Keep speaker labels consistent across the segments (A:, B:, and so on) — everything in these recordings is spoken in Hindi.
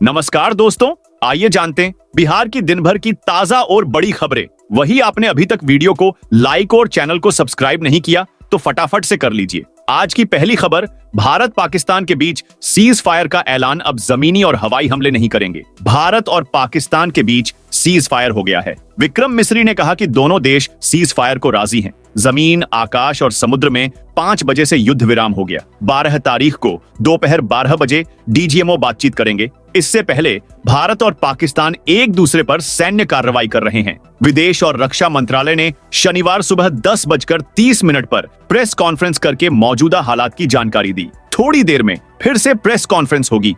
A: नमस्कार दोस्तों, आइए जानते हैं बिहार की दिन भर की ताजा और बड़ी खबरें। वही आपने अभी तक वीडियो को लाइक और चैनल को सब्सक्राइब नहीं किया तो फटाफट से कर लीजिए। आज की पहली खबर, भारत पाकिस्तान के बीच सीज फायर का ऐलान, अब जमीनी और हवाई हमले नहीं करेंगे। भारत और पाकिस्तान के बीच सीज फायर हो गया है। विक्रम मिस्री ने कहा कि दोनों देश सीज फायर को राजी हैं। जमीन, आकाश और समुद्र में 5 बजे से युद्ध विराम हो गया। 12 तारीख को दोपहर 12 बजे डीजीएमओ बातचीत करेंगे। इससे पहले भारत और पाकिस्तान एक दूसरे पर सैन्य कार्रवाई कर रहे हैं। विदेश और रक्षा मंत्रालय ने शनिवार सुबह 10:30 पर प्रेस कॉन्फ्रेंस करके मौजूदा हालात की जानकारी दी। थोड़ी देर में फिर से प्रेस कॉन्फ्रेंस होगी।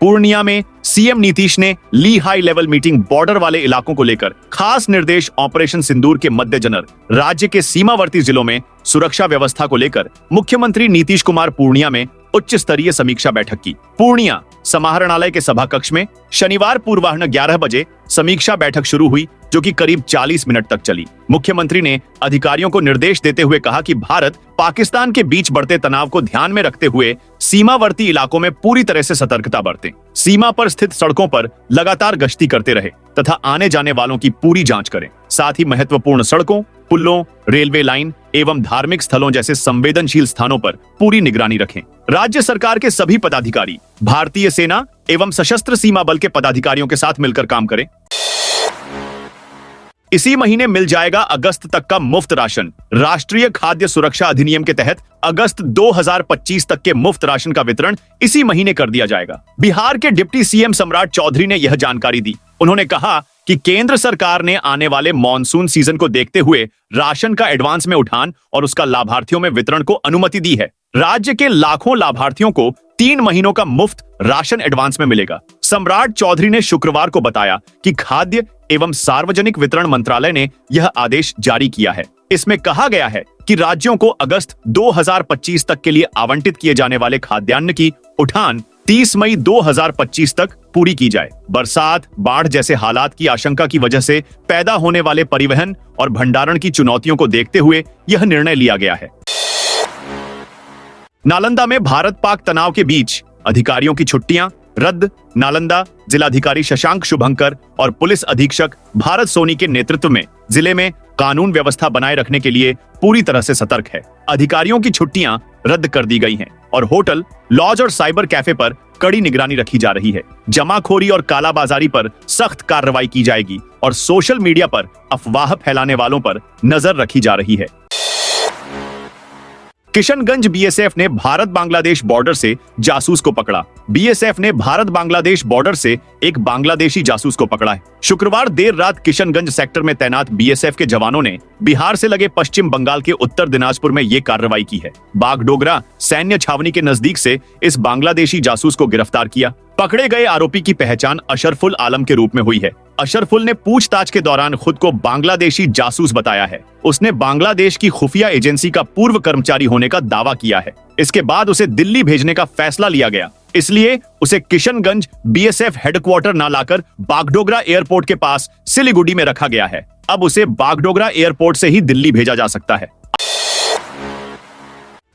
A: पूर्णिया में सीएम नीतीश ने ली हाई लेवल मीटिंग, बॉर्डर वाले इलाकों को लेकर खास निर्देश। ऑपरेशन सिंदूर के मद्देनजर राज्य के सीमावर्ती जिलों में सुरक्षा व्यवस्था को लेकर मुख्यमंत्री नीतीश कुमार पूर्णिया में उच्च स्तरीय समीक्षा बैठक की। पूर्णिया समाहरणालय के सभा कक्ष में शनिवार पूर्वाह्न 11 बजे समीक्षा बैठक शुरू हुई, जो कि करीब 40 मिनट तक चली। मुख्यमंत्री ने अधिकारियों को निर्देश देते हुए कहा कि भारत पाकिस्तान के बीच बढ़ते तनाव को ध्यान में रखते हुए सीमावर्ती इलाकों में पूरी तरह से सतर्कता बरतें, सीमा पर स्थित सड़कों पर लगातार गश्ती करते रहे तथा आने जाने वालों की पूरी जांच करें। साथ ही महत्वपूर्ण सड़कों, पुलों, रेलवे लाइन एवं धार्मिक स्थलों जैसे संवेदनशील स्थानों पर पूरी निगरानी रखें। राज्य सरकार के सभी पदाधिकारी भारतीय सेना एवं सशस्त्र सीमा बल के पदाधिकारियों के साथ मिलकर काम करें। इसी महीने मिल जाएगा अगस्त तक का मुफ्त राशन। राष्ट्रीय खाद्य सुरक्षा अधिनियम के तहत अगस्त 2025 तक के मुफ्त राशन का वितरण इसी महीने कर दिया जाएगा। बिहार के डिप्टी सीएम सम्राट चौधरी ने यह जानकारी दी। उन्होंने कहा कि केंद्र सरकार ने आने वाले मॉनसून सीजन को देखते हुए राशन का एडवांस में उठान और उसका लाभार्थियों में वितरण को अनुमति दी है। राज्य के लाखों लाभार्थियों को 3 महीनों का मुफ्त राशन एडवांस में मिलेगा। सम्राट चौधरी ने शुक्रवार को बताया कि खाद्य एवं सार्वजनिक वितरण मंत्रालय ने यह आदेश जारी किया है। इसमें कहा गया है कि राज्यों को अगस्त 2025 तक के लिए आवंटित किए जाने वाले खाद्यान्न की उठान 30 मई 2025 तक पूरी की जाए। बरसात, बाढ़ जैसे हालात की आशंका की वजह से पैदा होने वाले परिवहन और भंडारण की चुनौतियों को देखते हुए यह निर्णय लिया गया है। नालंदा में भारत पाक तनाव के बीच अधिकारियों की छुट्टियां रद्द। नालंदा जिलाधिकारी शशांक शुभंकर और पुलिस अधीक्षक भारत सोनी के नेतृत्व में जिले में कानून व्यवस्था बनाए रखने के लिए पूरी तरह से सतर्क है। अधिकारियों की छुट्टियां रद्द कर दी गई हैं और होटल, लॉज और साइबर कैफे पर कड़ी निगरानी रखी जा रही है। जमाखोरी और कालाबाजारी पर सख्त कार्रवाई की जाएगी और सोशल मीडिया पर अफवाह फैलाने वालों पर नजर रखी जा रही है। किशनगंज बीएसएफ ने भारत बांग्लादेश बॉर्डर से जासूस को पकड़ा। बीएसएफ ने भारत बांग्लादेश बॉर्डर से एक बांग्लादेशी जासूस को पकड़ा है। शुक्रवार देर रात किशनगंज सेक्टर में तैनात बीएसएफ के जवानों ने बिहार से लगे पश्चिम बंगाल के उत्तर दिनाजपुर में ये कार्रवाई की है। बागडोगरा सैन्य छावनी के नजदीक से इस बांग्लादेशी जासूस को गिरफ्तार किया। पकड़े गए आरोपी की पहचान अशरफुल आलम के रूप में हुई है। अशरफुल ने पूछताछ के दौरान खुद को बांग्लादेशी जासूस बताया है। उसने बांग्लादेश की खुफिया एजेंसी का पूर्व कर्मचारी होने का दावा किया है। इसके बाद उसे दिल्ली भेजने का फैसला लिया गया, इसलिए उसे किशनगंज बीएसएफ हेडक्वार्टर न लाकर बागडोगरा एयरपोर्ट के पास सिलीगुड़ी में रखा गया है। अब उसे बागडोगरा एयरपोर्ट से ही दिल्ली भेजा जा सकता है।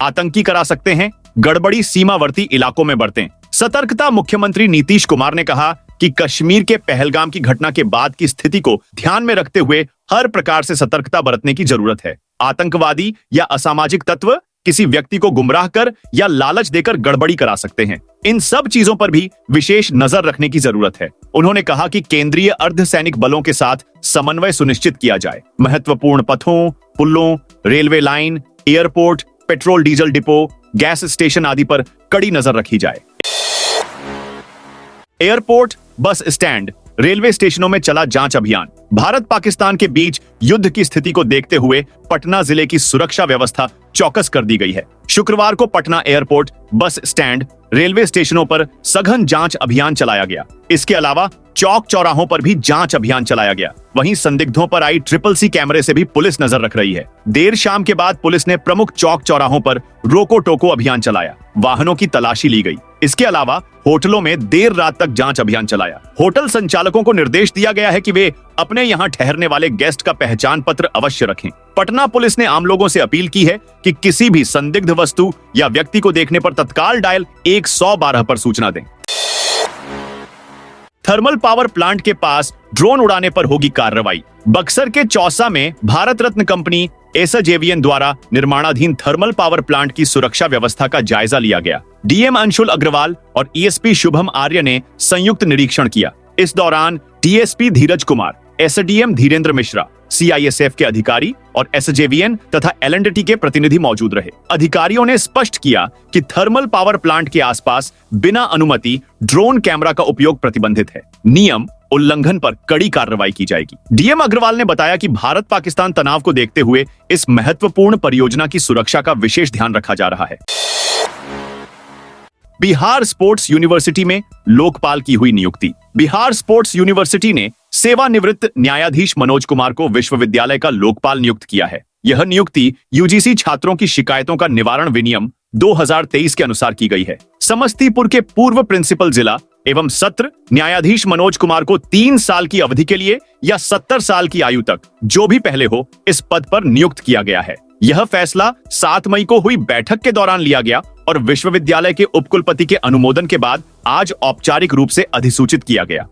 A: आतंकी करा सकते हैं, गड़बड़ी सीमावर्ती इलाकों में बरतें। सतर्कता। मुख्यमंत्री नीतीश कुमार ने कहा कि कश्मीर के पहलगाम की घटना के बाद की स्थिति को ध्यान में रखते हुए हर प्रकार से सतर्कता बरतने की जरूरत है। आतंकवादी या असामाजिक तत्व किसी व्यक्ति को गुमराह कर या लालच देकर गड़बड़ी करा सकते हैं। इन सब चीजों पर भी विशेष नजर रखने की जरूरत है। उन्होंने कहा कि केंद्रीय अर्धसैनिक बलों के साथ समन्वय सुनिश्चित किया जाए। महत्वपूर्ण पथों, पुलों, railway line, airport, petrol diesel depot, gas station आदि पर कड़ी नजर रखी जाए। एयरपोर्ट, बस स्टैंड, रेलवे स्टेशनों में चला जांच अभियान। भारत पाकिस्तान के बीच युद्ध की स्थिति को देखते हुए पटना जिले की सुरक्षा व्यवस्था चौकस कर दी गई है। शुक्रवार को Patna airport, bus stand, railway स्टेशनों पर सघन जांच अभियान चलाया गया। इसके अलावा चौक चौराहों पर भी जांच अभियान चलाया गया। वहीं संदिग्धों पर आई CCC कैमरे से भी पुलिस नजर रख रही है। देर शाम के बाद पुलिस ने प्रमुख चौक चौराहों पर रोको टोको अभियान चलाया, वाहनों की तलाशी ली गई। इसके अलावा होटलों में देर रात तक जांच अभियान चलाया। होटल संचालकों को निर्देश दिया गया है कि वे अपने यहाँ ठहरने वाले गेस्ट का पहचान पत्र अवश्य रखें। पटना पुलिस ने आम लोगों से अपील की है कि किसी भी संदिग्ध वस्तु या व्यक्ति को देखने पर तत्काल डायल 112 पर सूचना दें। थर्मल पावर प्लांट के पास ड्रोन उड़ाने पर होगी कार्रवाई। बक्सर के चौसा में भारत रत्न कंपनी एसजेवीएन द्वारा निर्माणाधीन थर्मल पावर प्लांट की सुरक्षा व्यवस्था का जायजा लिया गया। डीएम अंशुल अग्रवाल और ईएसपी शुभम आर्य ने संयुक्त निरीक्षण किया। इस दौरान डीएसपी धीरज कुमार, एसडीएम धीरेन्द्र मिश्रा, सीआईएसएफ के अधिकारी और एसजेवीएन तथा एलएंडटी के प्रतिनिधि मौजूद रहे। अधिकारियों ने स्पष्ट किया कि थर्मल पावर प्लांट के आसपास बिना अनुमति ड्रोन कैमरा का उपयोग प्रतिबंधित है। नियम उल्लंघन पर कड़ी कार्रवाई की जाएगी। डीएम अग्रवाल ने बताया कि भारत पाकिस्तान तनाव को देखते हुए इस महत्वपूर्ण परियोजना की सुरक्षा का विशेष ध्यान रखा जा रहा है। बिहार स्पोर्ट्स यूनिवर्सिटी में लोकपाल की हुई नियुक्ति। बिहार स्पोर्ट्स यूनिवर्सिटी ने सेवानिवृत्त न्यायाधीश मनोज कुमार को विश्वविद्यालय का लोकपाल नियुक्त किया है। यह नियुक्ति यूजीसी छात्रों की शिकायतों का निवारण विनियम 2023 के अनुसार की गई है। समस्तीपुर के पूर्व प्रिंसिपल जिला एवं सत्र न्यायाधीश मनोज कुमार को 3 साल की अवधि के लिए या 70 साल की आयु तक, जो भी पहले हो, इस पद पर नियुक्त किया गया है। यह फैसला 7 मई को हुई बैठक के दौरान लिया गया और विश्वविद्यालय के उपकुलपति के अनुमोदन के बाद आज औपचारिक रूप से अधिसूचित किया गया।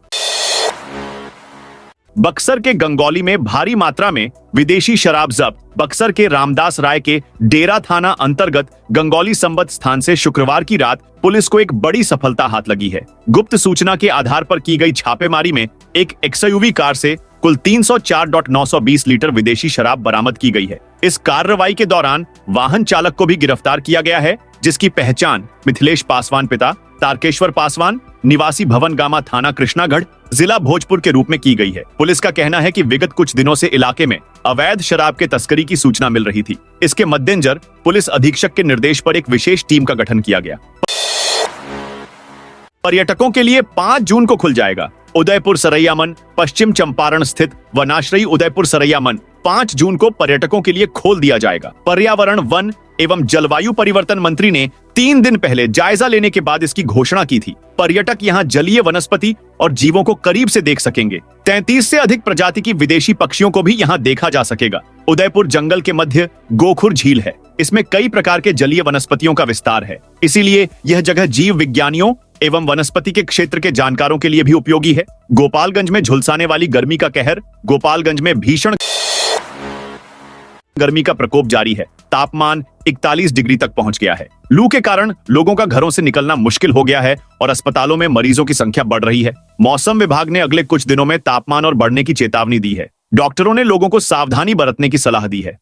A: बक्सर के गंगौली में भारी मात्रा में विदेशी शराब जब्त। बक्सर के रामदास राय के डेरा थाना अंतर्गत गंगौली संबत स्थान से शुक्रवार की रात पुलिस को एक बड़ी सफलता हाथ लगी है। गुप्त सूचना के आधार पर की गई छापेमारी में एक एक्सयूवी कार से कुल 304.920 लीटर विदेशी शराब बरामद की गई है। इस कार्रवाई के दौरान वाहन चालक को भी गिरफ्तार किया गया है, जिसकी पहचान मिथिलेश पासवान पिता तारकेश्वर पासवान निवासी भवन गामा थाना कृष्णागढ़ जिला भोजपुर के रूप में की गई है। पुलिस का कहना है कि विगत कुछ दिनों से इलाके में अवैध शराब के तस्करी की सूचना मिल रही थी। इसके मद्देनजर पुलिस अधीक्षक के निर्देश पर एक विशेष टीम का गठन किया गया। पर्यटकों के लिए 5 जून को खुल जाएगा उदयपुर सरैया मन। पश्चिम चंपारण स्थित वनाश्रयी उदयपुर सरैया मन 5 जून को पर्यटकों के लिए खोल दिया जाएगा। पर्यावरण, वन एवं जलवायु परिवर्तन मंत्री ने 3 दिन पहले जायजा लेने के बाद इसकी घोषणा की थी। पर्यटक यहां जलीय वनस्पति और जीवों को करीब से देख सकेंगे। 33 से अधिक प्रजाति की विदेशी पक्षियों को भी यहां देखा जा सकेगा। उदयपुर जंगल के मध्य गोखुर झील है। इसमें कई प्रकार के जलीय वनस्पतियों का विस्तार है, इसीलिए यह जगह जीव विज्ञानियों एवं वनस्पति के क्षेत्र के जानकारों के लिए भी उपयोगी है। गोपालगंज में झुलसाने वाली गर्मी का कहर। गोपालगंज में भीषण गर्मी का प्रकोप जारी है। तापमान 41 डिग्री तक पहुंच गया है। लू के कारण लोगों का घरों से निकलना मुश्किल हो गया है और अस्पतालों में मरीजों की संख्या बढ़ रही है। मौसम विभाग ने अगले कुछ दिनों में तापमान और बढ़ने की चेतावनी दी है। डॉक्टरों ने लोगों को सावधानी बरतने की सलाह दी है।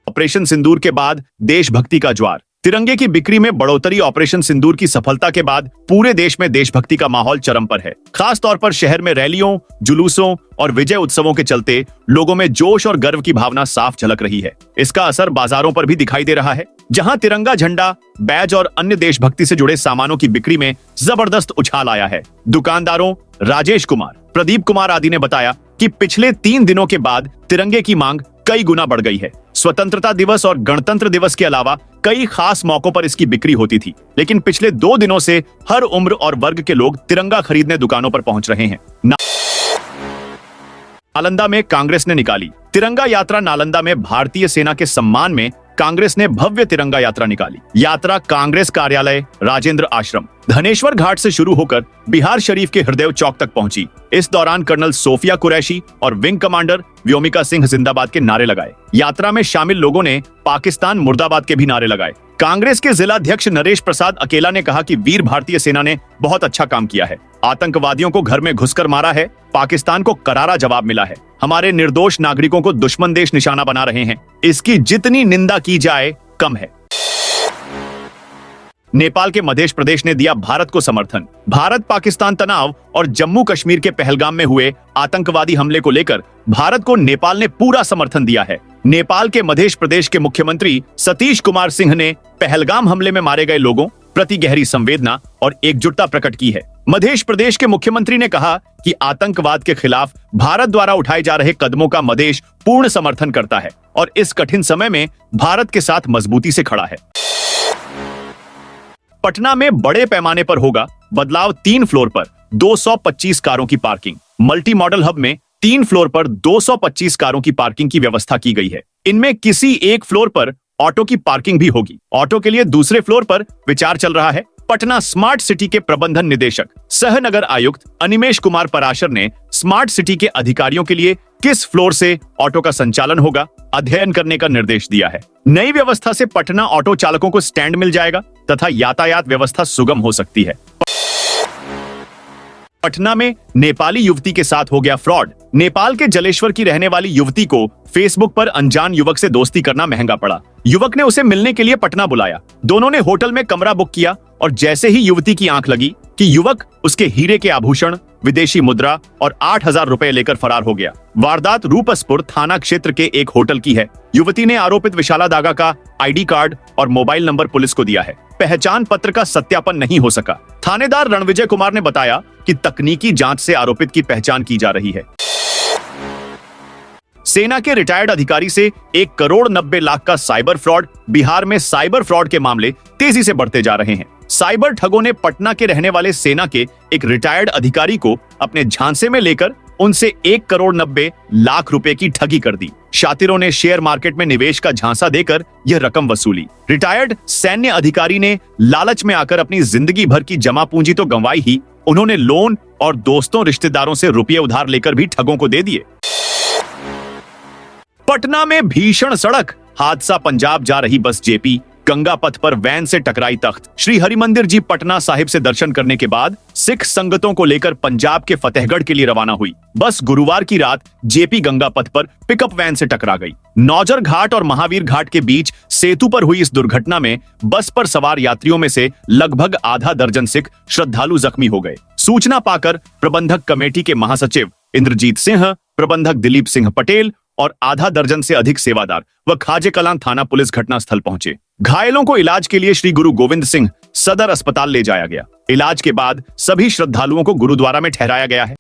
A: ऑपरेशन सिंदूर के बाद देशभक्ति का ज्वार। तिरंगे की बिक्री में बढ़ोतरी। ऑपरेशन सिंदूर की सफलता के बाद पूरे देश में देशभक्ति का माहौल चरम पर है। खास तौर पर शहर में रैलियों, जुलूसों और विजय उत्सवों के चलते लोगों में जोश और गर्व की भावना साफ झलक रही है। इसका असर बाजारों पर भी दिखाई दे रहा है, जहां तिरंगा झंडा, बैज और अन्य देशभक्ति से जुड़े सामानों की बिक्री में जबरदस्त उछाल आया है। दुकानदारों राजेश कुमार, प्रदीप कुमार आदि ने बताया कि पिछले 3 दिनों के बाद तिरंगे की मांग कई गुना बढ़ गई है। स्वतंत्रता दिवस और गणतंत्र दिवस के अलावा कई खास मौकों पर इसकी बिक्री होती थी, लेकिन पिछले 2 दिनों से हर उम्र और वर्ग के लोग तिरंगा खरीदने दुकानों पर पहुंच रहे हैं। नालंदा में कांग्रेस ने निकाली तिरंगा यात्रा। नालंदा में भारतीय सेना के सम्मान में कांग्रेस ने भव्य तिरंगा यात्रा निकाली। यात्रा कांग्रेस कार्यालय, राजेंद्र आश्रम, धनेश्वर घाट से शुरू होकर बिहार शरीफ के हृदय चौक तक पहुंची। इस दौरान कर्नल सोफिया कुरैशी और विंग कमांडर व्योमिका सिंह जिंदाबाद के नारे लगाए। यात्रा में शामिल लोगों ने पाकिस्तान मुर्दाबाद के भी नारे लगाए। कांग्रेस के जिला अध्यक्ष नरेश प्रसाद अकेला ने कहा कि वीर भारतीय सेना ने बहुत अच्छा काम किया है। आतंकवादियों को घर में घुसकर मारा है। पाकिस्तान को करारा जवाब मिला है। हमारे निर्दोष नागरिकों को दुश्मन देश निशाना बना रहे हैं। इसकी जितनी निंदा की जाए कम है। नेपाल के मध्य प्रदेश ने दिया भारत को समर्थन। भारत पाकिस्तान तनाव और जम्मू कश्मीर के पहलगाम में हुए आतंकवादी हमले को लेकर भारत को नेपाल ने पूरा समर्थन दिया है। नेपाल के मध्य प्रदेश के मुख्यमंत्री सतीश कुमार सिंह ने पहलगाम हमले में मारे गए लोगों प्रति गहरी संवेदना और एकजुटता प्रकट की है। मध्य प्रदेश के मुख्यमंत्री ने कहा कि आतंकवाद के खिलाफ भारत द्वारा उठाए जा रहे कदमों का मदेश पूर्ण समर्थन करता है और इस कठिन समय में भारत के साथ मजबूती से खड़ा है। पटना में बड़े पैमाने पर होगा बदलाव। 3 फ्लोर पर 225 कारों की पार्किंग। मल्टी मॉडल हब में 3 फ्लोर पर 225 कारों की पार्किंग की व्यवस्था की गई है। इनमें किसी एक फ्लोर पर ऑटो की पार्किंग भी होगी। ऑटो के लिए दूसरे फ्लोर पर विचार चल रहा है। पटना स्मार्ट सिटी के प्रबंधन निदेशक सह नगर आयुक्त अनिमेश कुमार पराशर ने स्मार्ट सिटी के अधिकारियों के लिए किस फ्लोर से ऑटो का संचालन होगा अध्ययन करने का निर्देश दिया है। नई व्यवस्था से पटना ऑटो चालकों को स्टैंड मिल जाएगा तथा यातायात व्यवस्था सुगम हो सकती है। पटना में नेपाली युवती के साथ हो गया फ्रॉड। नेपाल के जलेश्वर की रहने वाली युवती को फेसबुक पर अनजान युवक से दोस्ती करना महंगा पड़ा। युवक ने उसे मिलने के लिए पटना बुलाया। दोनों ने होटल में कमरा बुक किया और जैसे ही युवती की आंख लगी कि युवक उसके हीरे के आभूषण, विदेशी मुद्रा और 8,000 रुपए लेकर फरार हो गया। वारदात रूपसपुर थाना क्षेत्र के एक होटल की है। युवती ने आरोपित विशाला दागा का आईडी कार्ड और मोबाइल नंबर पुलिस को दिया है। पहचान पत्र का सत्यापन नहीं हो सका। थानेदार रणविजय कुमार ने बताया कि तकनीकी जांच से आरोपित की पहचान की जा रही है। सेना के रिटायर्ड अधिकारी से 1,90,00,000 का साइबर फ्रॉड। बिहार में साइबर फ्रॉड के मामले तेजी से बढ़ते जा रहे हैं। साइबर ठगों ने पटना के रहने वाले सेना के एक रिटायर्ड अधिकारी को अपने झांसे में लेकर उनसे 1,90,00,000 रुपए की ठगी कर दी। शातिरों ने शेयर मार्केट में निवेश का झांसा देकर यह रकम वसूली। रिटायर्ड सैन्य अधिकारी ने लालच में आकर अपनी जिंदगी भर की जमा पूंजी तो गंवाई ही, उन्होंने लोन और दोस्तों रिश्तेदारों से रुपये उधार लेकर भी ठगों को दे दिए। पटना में भीषण सड़क हादसा। पंजाब जा रही बस जेपी गंगा पथ पर वैन से टकराई तख्त। श्री हरिमंदिर जी पटना साहिब से दर्शन करने के बाद सिख संगतों को लेकर पंजाब के फतेहगढ़ के लिए रवाना हुई। बस गुरुवार की रात जेपी गंगा पथ पर पिकअप वैन से टकरा गई। नौजर घाट और महावीर घाट के बीच सेतु पर हुई इस दुर्घटना में बस पर सवार यात्रियों में से लगभग आधा दर्जन सिख श्रद्धालु जख्मी हो गए। सूचना पाकर प्रबंधक कमेटी के महासचिव इंद्रजीत सिंह, प्रबंधक दिलीप सिंह पटेल और आधा दर्जन से अधिक सेवादार व खाजे कलां थाना पुलिस घटनास्थल पहुंचे। घायलों को इलाज के लिए श्री गुरु गोविंद सिंह सदर अस्पताल ले जाया गया। इलाज के बाद सभी श्रद्धालुओं को गुरुद्वारा में ठहराया गया है।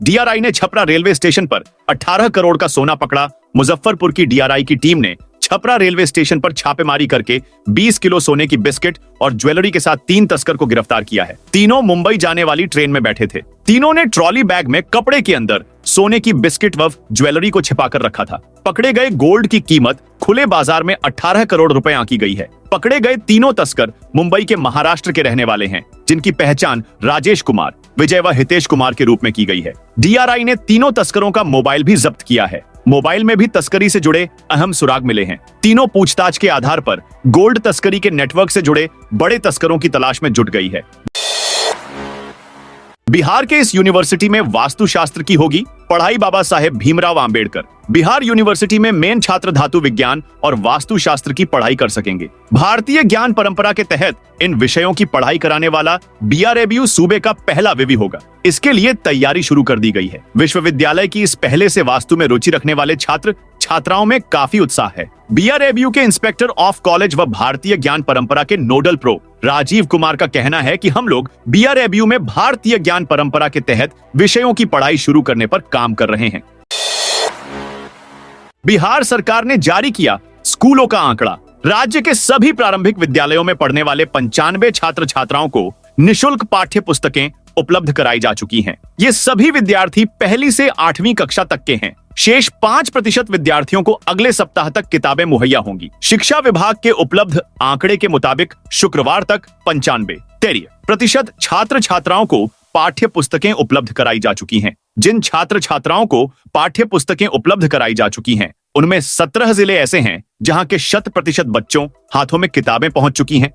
A: डीआरआई ने छपरा रेलवे स्टेशन पर 18 करोड़ का सोना पकड़ा। मुजफ्फरपुर की डीआरआई की टीम ने छपरा रेलवे स्टेशन पर छापेमारी करके 20 किलो सोने की बिस्किट और ज्वेलरी के साथ 3 तस्कर को गिरफ्तार किया है। तीनों मुंबई जाने वाली ट्रेन में बैठे थे। तीनों ने ट्रॉली बैग में कपड़े के अंदर सोने की बिस्किट व ज्वेलरी को छिपाकर रखा था। पकड़े गए गोल्ड की कीमत खुले बाजार में 18 करोड़ रुपए आंकी गई है। पकड़े गए तीनों तस्कर मुंबई के महाराष्ट्र के रहने वाले हैं, जिनकी पहचान राजेश कुमार, विजय व हितेश कुमार के रूप में की गई है। डीआरआई ने तीनों तस्करों का मोबाइल भी जब्त किया है। मोबाइल में भी तस्करी से जुड़े अहम सुराग मिले हैं। तीनों पूछताछ के आधार पर गोल्ड तस्करी के नेटवर्क से जुड़े बड़े तस्करों की तलाश में जुट गई है। बिहार के इस यूनिवर्सिटी में वास्तुशास्त्र की होगी पढ़ाई। बाबा साहेब भीमराव आंबेडकर बिहार यूनिवर्सिटी में मेन छात्र धातु विज्ञान और वास्तुशास्त्र की पढ़ाई कर सकेंगे। भारतीय ज्ञान परंपरा के तहत इन विषयों की पढ़ाई कराने वाला बीआरएबीयू सूबे का पहला विवि होगा। इसके लिए तैयारी शुरू कर दी गई है। विश्वविद्यालय की इस पहले से वास्तु में रुचि रखने वाले छात्र छात्राओं में काफी उत्साह है। बीआरएबीयू के इंस्पेक्टर ऑफ कॉलेज व भारतीय ज्ञान परंपरा के नोडल प्रो राजीव कुमार का कहना है कि हम लोग बीआरएबीयू में भारतीय ज्ञान परंपरा के तहत विषयों की पढ़ाई शुरू करने पर काम कर रहे हैं। बिहार सरकार ने जारी किया स्कूलों का आंकड़ा। राज्य के सभी प्रारंभिक विद्यालयों में पढ़ने वाले 95 छात्र छात्राओं को निशुल्क पाठ्य पुस्तकें उपलब्ध कराई जा चुकी हैं। ये सभी विद्यार्थी 1ली से 8वीं कक्षा तक के हैं। शेष 5% विद्यार्थियों को अगले सप्ताह तक किताबें मुहैया होंगी। शिक्षा विभाग के उपलब्ध आंकड़े के मुताबिक शुक्रवार तक 95% छात्र छात्राओं को पाठ्य पुस्तकें उपलब्ध कराई जा चुकी हैं। जिन छात्र छात्राओं को पाठ्य पुस्तकें उपलब्ध कराई जा चुकी हैं, उनमें 17 जिले ऐसे हैं जहां के 100% बच्चों हाथों में किताबें पहुंच चुकी हैं।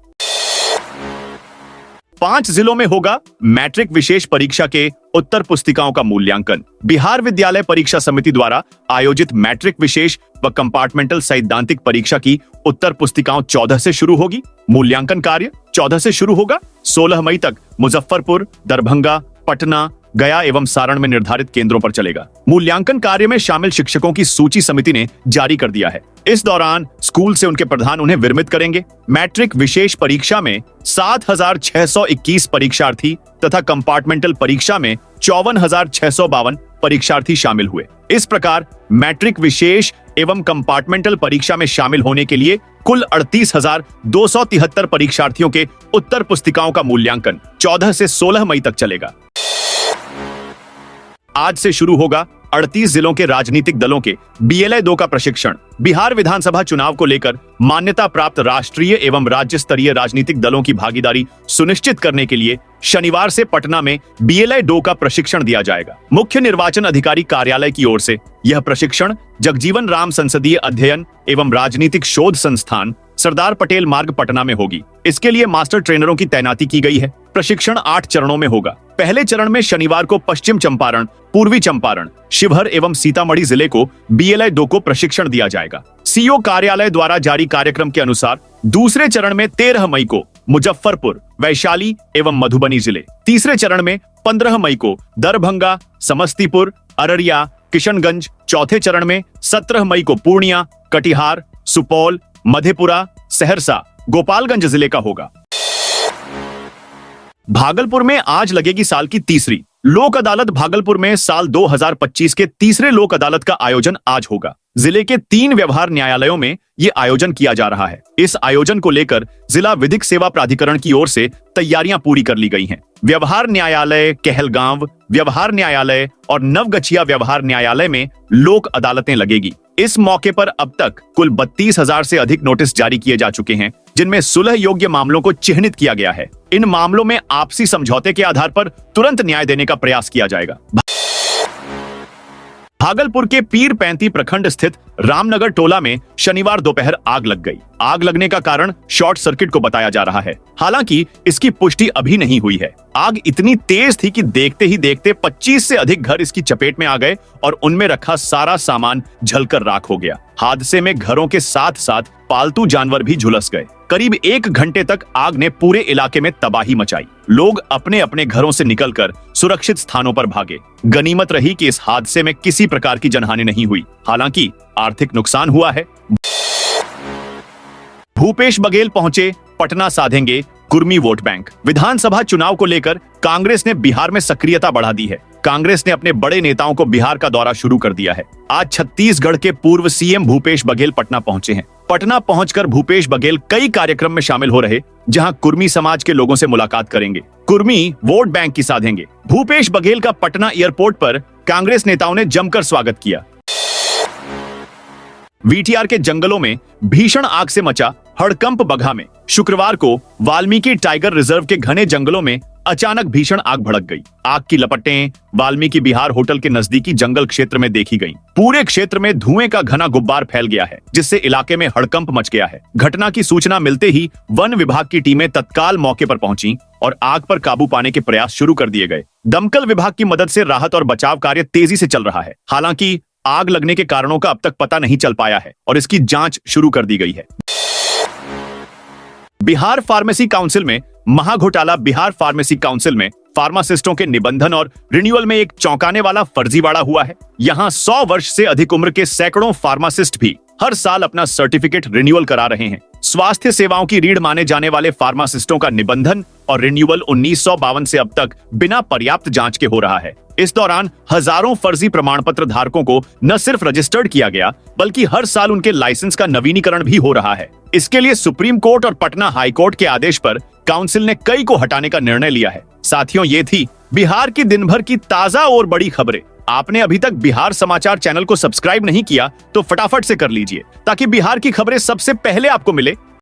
A: 5 जिलों में होगा मैट्रिक विशेष परीक्षा के उत्तर पुस्तिकाओं का मूल्यांकन। बिहार विद्यालय परीक्षा समिति द्वारा आयोजित मैट्रिक विशेष व कंपार्टमेंटल सैद्धांतिक परीक्षा की उत्तर पुस्तिकाओं 14 से शुरू होगी। मूल्यांकन कार्य 14 से शुरू होगा। 16 मई तक मुजफ्फरपुर, दरभंगा, पटना, गया एवं सारण में निर्धारित केंद्रों पर चलेगा। मूल्यांकन कार्य में शामिल शिक्षकों की सूची समिति ने जारी कर दिया है। इस दौरान स्कूल से उनके प्रधान उन्हें विरमित करेंगे। मैट्रिक विशेष परीक्षा में 7,621 परीक्षार्थी तथा कंपार्टमेंटल परीक्षा में 54,652 परीक्षार्थी शामिल हुए। इस प्रकार मैट्रिक विशेष एवं कंपार्टमेंटल परीक्षा में शामिल होने के लिए कुल 38,273 परीक्षार्थियों के उत्तर पुस्तिकाओं का मूल्यांकन 14 से 16 मई तक चलेगा। आज से शुरू होगा 38 जिलों के राजनीतिक दलों के BLI 2 का प्रशिक्षण। बिहार विधानसभा चुनाव को लेकर मान्यता प्राप्त राष्ट्रीय एवं राज्य स्तरीय राजनीतिक दलों की भागीदारी सुनिश्चित करने के लिए शनिवार से पटना में BLI 2 का प्रशिक्षण दिया जाएगा। मुख्य निर्वाचन अधिकारी कार्यालय की ओर से यह प्रशिक्षण जगजीवन राम संसदीय अध्ययन एवं राजनीतिक शोध संस्थान, सरदार पटेल मार्ग, पटना में होगी। इसके लिए मास्टर ट्रेनरों की तैनाती की गई है। प्रशिक्षण 8 चरणों में होगा। पहले चरण में शनिवार को पश्चिम चंपारण, पूर्वी चंपारण, शिवहर एवं सीतामढ़ी जिले को BLI 2 को प्रशिक्षण दिया जाएगा। CO कार्यालय द्वारा जारी कार्यक्रम के अनुसार दूसरे चरण में 13 मई को मुजफ्फरपुर, वैशाली एवं मधुबनी जिले, तीसरे चरण में 15 मई को दरभंगा, समस्तीपुर, अररिया, किशनगंज, चौथे चरण में 17 मई को पूर्णिया, कटिहार, सुपौल, मधेपुरा, सहरसा, गोपालगंज जिले का होगा। भागलपुर में आज लगेगी साल की तीसरी लोक अदालत। भागलपुर में साल 2025 के तीसरे लोक अदालत का आयोजन आज होगा। जिले के 3 व्यवहार न्यायालयों में ये आयोजन किया जा रहा है। इस आयोजन को लेकर जिला विधिक सेवा प्राधिकरण की ओर से तैयारियां पूरी कर ली गई हैं। व्यवहार न्यायालय कहलगांव व्यवहार न्यायालय और नवगछिया व्यवहार न्यायालय में लोक अदालतें लगेगी। इस मौके पर अब तक कुल 32,000 से अधिक नोटिस जारी किए जा चुके हैं, जिनमें सुलह योग्य मामलों को चिह्नित किया गया है। इन मामलों में आपसी समझौते के आधार पर तुरंत न्याय देने का प्रयास किया जाएगा। भागलपुर के पीरपैंती प्रखंड स्थित रामनगर टोला में शनिवार दोपहर आग लग गई। आग लगने का कारण शॉर्ट सर्किट को बताया जा रहा है। हालांकि इसकी पुष्टि अभी नहीं हुई है। आग इतनी तेज थी कि देखते ही देखते 25 से अधिक घर इसकी चपेट में आ गए और उनमें रखा सारा सामान जलकर राख हो गया। हादसे में घरों के साथ साथ पालतू जानवर भी झुलस गए। करीब 1 घंटे तक आग ने पूरे इलाके में तबाही मचाई। लोग अपने अपने घरों से निकलकर सुरक्षित स्थानों पर भागे। गनीमत रही कि इस हादसे में किसी प्रकार की जनहानि नहीं हुई। हालांकि आर्थिक नुकसान हुआ है। भूपेश बघेल पहुंचे, पटना साधेंगे कुर्मी वोट बैंक। विधानसभा चुनाव को लेकर कांग्रेस ने बिहार में सक्रियता बढ़ा दी है। कांग्रेस ने अपने बड़े नेताओं को बिहार का दौरा शुरू कर दिया है। आज छत्तीसगढ़ के पूर्व CM भूपेश बघेल पटना पहुंचे हैं। पटना पहुंचकर भूपेश बघेल कई कार्यक्रम में शामिल हो रहे, जहां कुर्मी समाज के लोगों से मुलाकात करेंगे। कुर्मी वोट बैंक की साधेंगे। भूपेश बघेल का पटना एयरपोर्ट पर कांग्रेस नेताओं ने जमकर स्वागत किया। VTR के जंगलों में भीषण आग से मचा हड़कंप। बगहा में शुक्रवार को वाल्मीकि टाइगर रिजर्व के घने जंगलों में अचानक भीषण आग भड़क गई। आग की लपटें वाल्मीकि विहार होटल के नजदीकी जंगल क्षेत्र में देखी गईं। पूरे क्षेत्र में धुएं का घना गुब्बार फैल गया है, जिससे इलाके में हड़कंप मच गया है। घटना की सूचना मिलते ही वन विभाग की टीमें तत्काल मौके पर पहुंची और आग पर काबू पाने के प्रयास शुरू कर दिए गए। दमकल विभाग की मदद से राहत और बचाव कार्य तेजी से चल रहा है। हालांकि आग लगने के कारणों का अब तक पता नहीं चल पाया है और इसकी जांच शुरू कर दी गई है। बिहार फार्मेसी काउंसिल में महाघोटाला। बिहार फार्मेसी काउंसिल में फार्मासिस्टों के निबंधन और रिन्यूअल में एक चौंकाने वाला फर्जीवाड़ा हुआ है। यहां 100 वर्ष से अधिक उम्र के सैकड़ों फार्मासिस्ट भी हर साल अपना सर्टिफिकेट रिन्यूअल करा रहे हैं। स्वास्थ्य सेवाओं की रीढ़ माने जाने वाले फार्मासिस्टों का निबंधन और रिन्यूअल 1952 से अब तक बिना पर्याप्त जांच के हो रहा है। इस दौरान हजारों फर्जी प्रमाण पत्र धारकों को न सिर्फ रजिस्टर्ड किया गया, बल्कि हर साल उनके लाइसेंस का नवीनीकरण भी हो रहा है। इसके लिए सुप्रीम कोर्ट और पटना हाई कोर्ट के आदेश पर काउंसिल ने कई को हटाने का निर्णय लिया है। साथियों, ये थी बिहार की दिन भर की ताजा और बड़ी खबरें। आपने अभी तक बिहार समाचार चैनल को सब्सक्राइब नहीं किया तो फटाफट से कर लीजिए, ताकि बिहार की खबरें सबसे पहले आपको मिले।